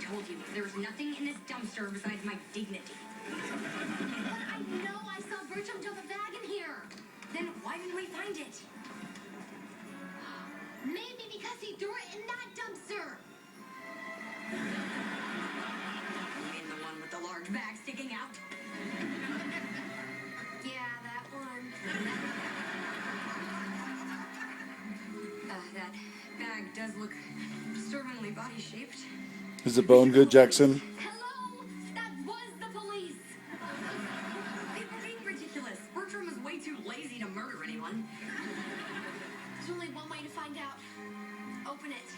told you, there's nothing in this dumpster besides my dignity. But I know I saw Bertram dump a bag in here. Then why didn't we find it? Maybe because he threw it in that dumpster. You mean the one with the large bag sticking out? Yeah, that one. That bag does look disturbingly body-shaped. Is the bone good, Jackson? Hello? That was the police. People being ridiculous. Bertram is way too lazy to murder anyone. There's only one way to find out. Open it.